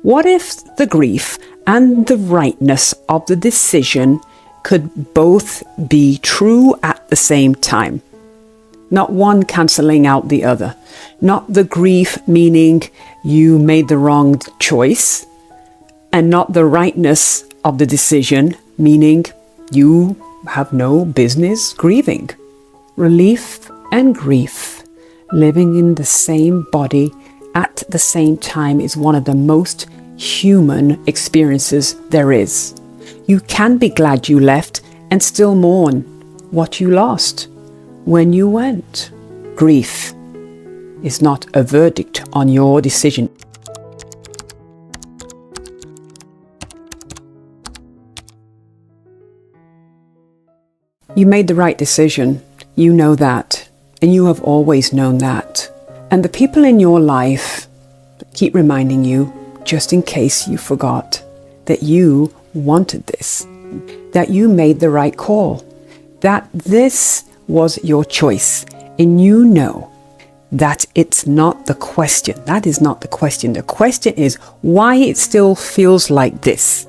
What if the grief and the rightness of the decision could both be true at the same time? Not one cancelling out the other. Not the grief meaning you made the wrong choice, and not the rightness of the decision meaning you have no business grieving. Relief and grief living in the same body at the same time is one of the most human experiences there is. You can be glad you left and still mourn what you lost when you went. Grief is not a verdict on your decision. You made the right decision. You know that, and you have always known that. And the people in your life keep reminding you, just in case you forgot, that you wanted this, that you made the right call, that this was your choice, and you know that it's not the question. That is not the question. The question is why it still feels like this.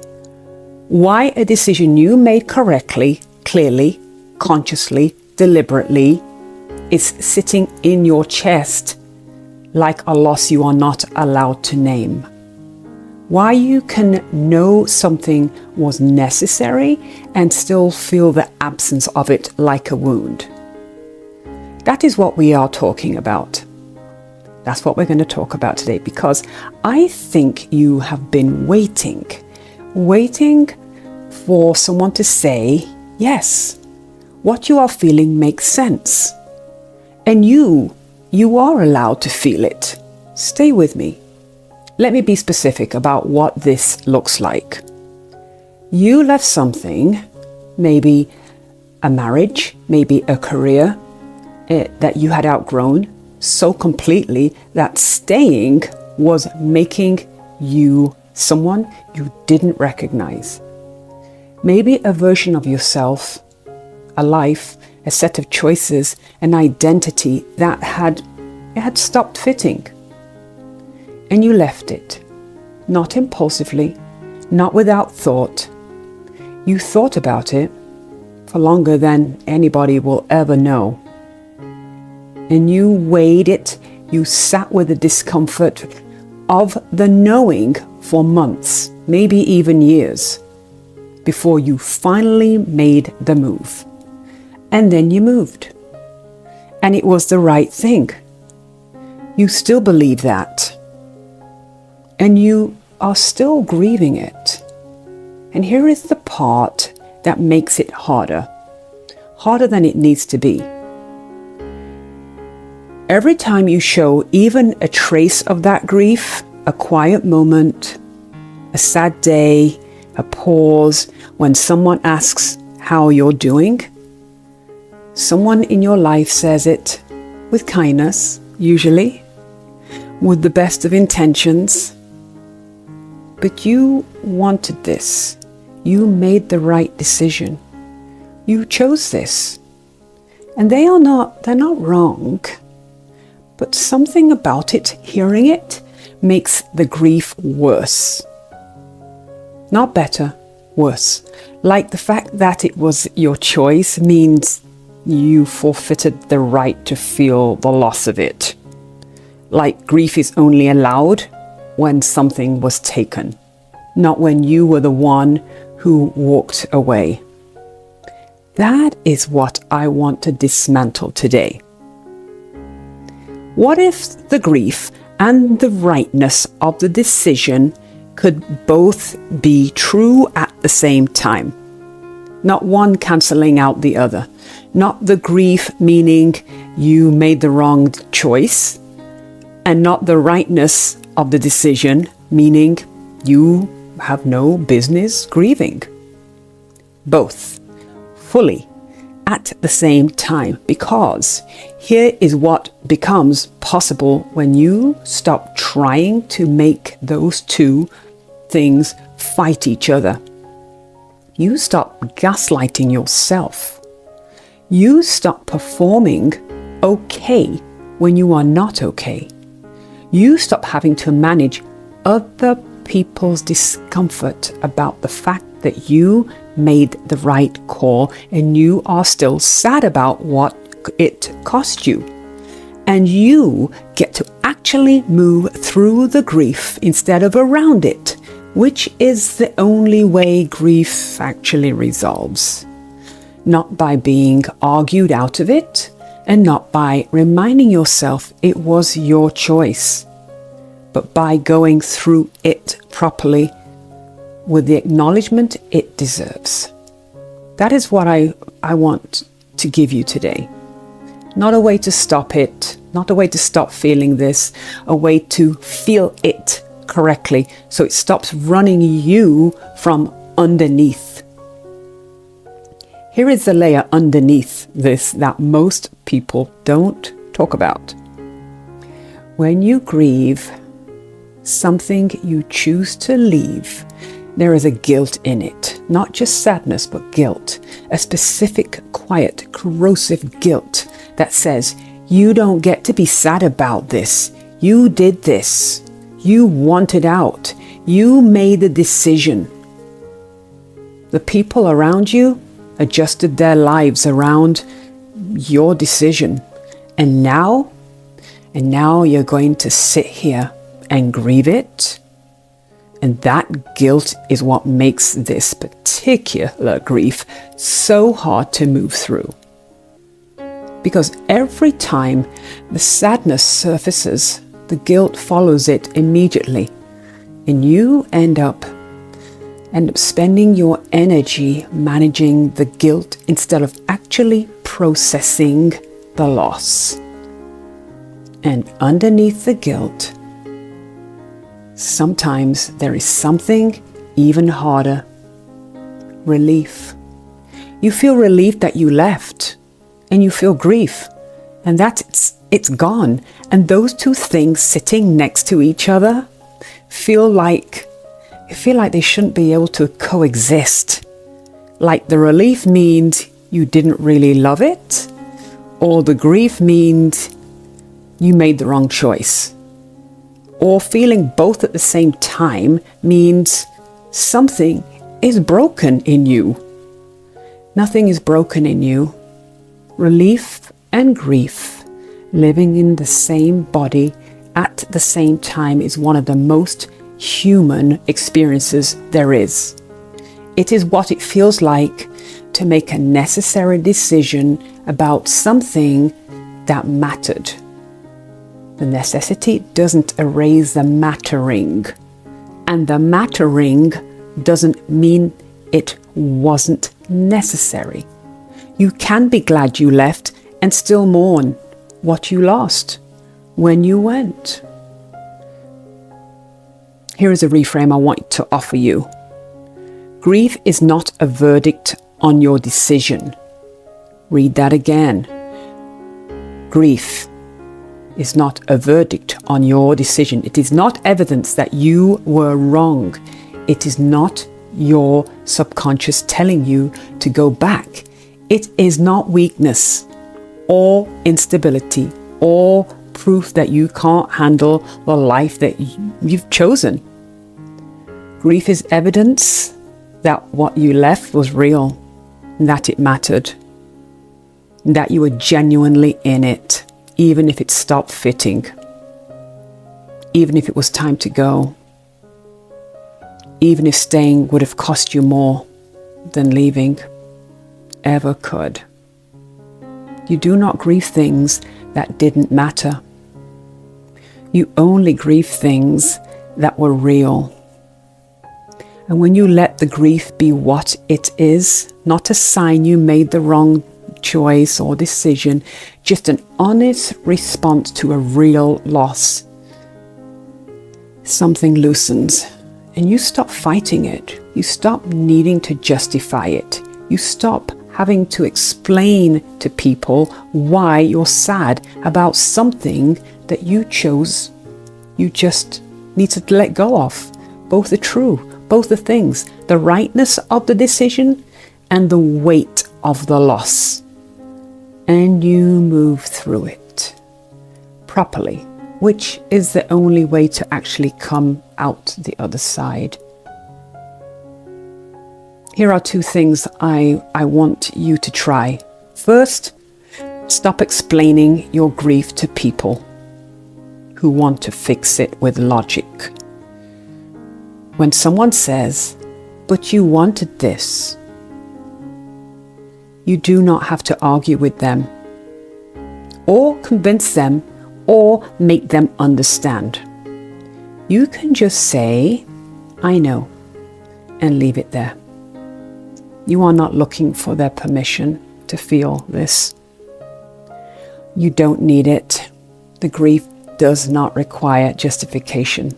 Why a decision you made correctly, clearly, consciously, deliberately is sitting in your chest like a loss you are not allowed to name. Why you can know something was necessary and still feel the absence of it like a wound. That is what we are talking about. That's what we're going to talk about today, because I think you have been waiting for someone to say, yes, what you are feeling makes sense. And you are allowed to feel it. Stay with me. Let me be specific about what this looks like. You left something, maybe a marriage, maybe a career that you had outgrown so completely that staying was making you someone you didn't recognize. Maybe a version of yourself, a life, a set of choices, an identity that had stopped fitting. And you left it, not impulsively, not without thought. You thought about it for longer than anybody will ever know. And you weighed it, you sat with the discomfort of the knowing for months, maybe even years, before you finally made the move. And then you moved. And it was the right thing. You still believe that. And you are still grieving it. And here is the part that makes it harder than it needs to be. Every time you show even a trace of that grief, a quiet moment, a sad day, a pause, when someone asks how you're doing, someone in your life says it with kindness, usually, with the best of intentions. But you wanted this. You made the right decision. You chose this. And they're not wrong. But something about it, hearing it, makes the grief worse. Not better, worse. Like the fact that it was your choice means you forfeited the right to feel the loss of it. Like grief is only allowed when something was taken, not when you were the one who walked away. That is what I want to dismantle today. What if the grief and the rightness of the decision could both be true at the same time? Not one cancelling out the other. Not the grief meaning you made the wrong choice, and not the rightness of the decision meaning you have no business grieving. Both, fully, at the same time, because here is what becomes possible when you stop trying to make those two things fight each other. You stop gaslighting yourself. You stop performing okay when you are not okay. You stop having to manage other people's discomfort about the fact that you made the right call and you are still sad about what it cost you. And you get to actually move through the grief instead of around it, which is the only way grief actually resolves. Not by being argued out of it, and not by reminding yourself it was your choice, but by going through it properly with the acknowledgement it deserves. That is what I want to give you today. Not a way to stop it, not a way to stop feeling this, a way to feel it correctly so it stops running you from underneath. Here is the layer underneath this that most people don't talk about. When you grieve something you choose to leave, there is a guilt in it. Not just sadness, but guilt. A specific, quiet, corrosive guilt that says, you don't get to be sad about this. You did this. You wanted out. You made the decision. The people around you adjusted their lives around your decision. And now you're going to sit here and grieve it. And that guilt is what makes this particular grief so hard to move through. Because every time the sadness surfaces, the guilt follows it immediately. And you end up spending your energy managing the guilt instead of actually processing the loss. And underneath the guilt, sometimes there is something even harder. Relief. You feel relief that you left, and you feel grief, and it's gone. And those two things sitting next to each other feel like they shouldn't be able to coexist. Like the relief means you didn't really love it, or the grief means you made the wrong choice. Or feeling both at the same time means something is broken in you. Nothing is broken in you. Relief and grief, living in the same body at the same time, is one of the most human experiences there is. It is what it feels like to make a necessary decision about something that mattered. The necessity doesn't erase the mattering, and the mattering doesn't mean it wasn't necessary. You can be glad you left and still mourn what you lost when you went. Here is a reframe I want to offer you. Grief is not a verdict on your decision. Read that again. Grief is not a verdict on your decision. It is not evidence that you were wrong. It is not your subconscious telling you to go back. It is not weakness or instability or proof that you can't handle the life that you've chosen. Grief is evidence that what you left was real, that it mattered, that you were genuinely in it, even if it stopped fitting, even if it was time to go, even if staying would have cost you more than leaving ever could. You do not grieve things that didn't matter. You only grieve things that were real. And when you let the grief be what it is, not a sign you made the wrong choice or decision, just an honest response to a real loss, something loosens and you stop fighting it. You stop needing to justify it. You stop having to explain to people why you're sad about something that you chose. You just need to let go of. Both are true, both the things, the rightness of the decision and the weight of the loss. And you move through it properly which is the only way to actually come out the other side. Here are 2 things I want you to try. First, stop explaining your grief to people who want to fix it with logic. When someone says, "But you wanted this," you do not have to argue with them or convince them or make them understand. You can just say, "I know," and leave it there. You are not looking for their permission to feel this. You don't need it. The grief does not require justification.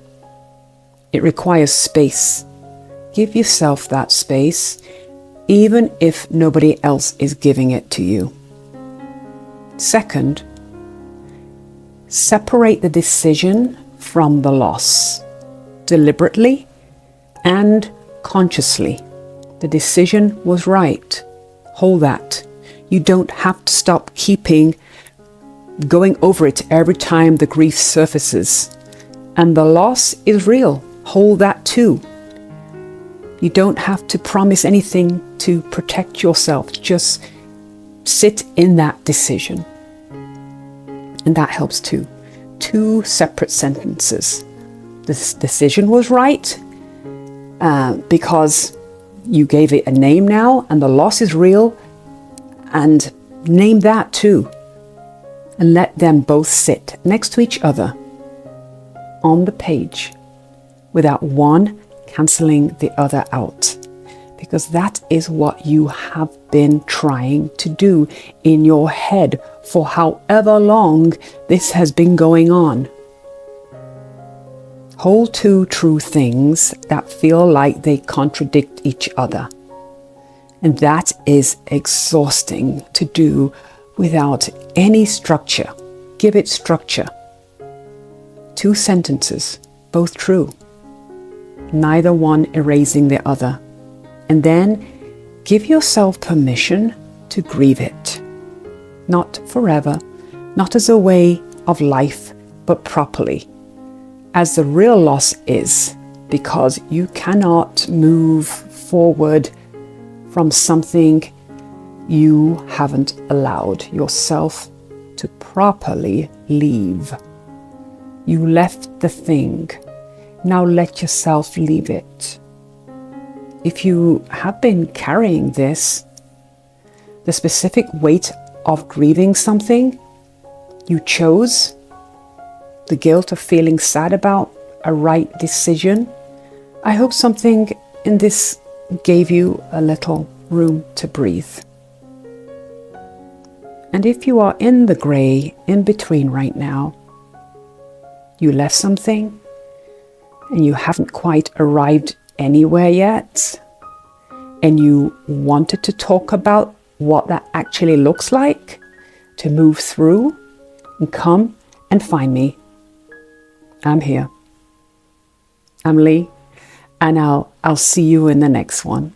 It requires space. Give yourself that space, even if nobody else is giving it to you. Second, separate the decision from the loss, deliberately and consciously. The decision was right. Hold that. You don't have to stop going over it every time the grief surfaces. And the loss is real. Hold that too. You don't have to promise anything to protect yourself. Just sit in that decision. And that helps too. 2 separate sentences. This decision was right because you gave it a name now, and the loss is real, and name that too. And let them both sit next to each other on the page without one cancelling the other out, because that is what you have been trying to do in your head for however long this has been going on. Hold 2 true things that feel like they contradict each other. And that is exhausting to do without any structure. Give it structure. 2 sentences, both true. Neither one erasing the other. And then give yourself permission to grieve it. Not forever, not as a way of life, but properly, as the real loss is, because you cannot move forward from something you haven't allowed yourself to properly leave. You left the thing. Now let yourself leave it. If you have been carrying this, the specific weight of grieving something you chose, the guilt of feeling sad about a right decision, I hope something in this gave you a little room to breathe. And if you are in the grey in between right now, you left something and you haven't quite arrived anywhere yet, and you wanted to talk about what that actually looks like to move through, and come and find me. I'm here. I'm Lee, and I'll see you in the next one.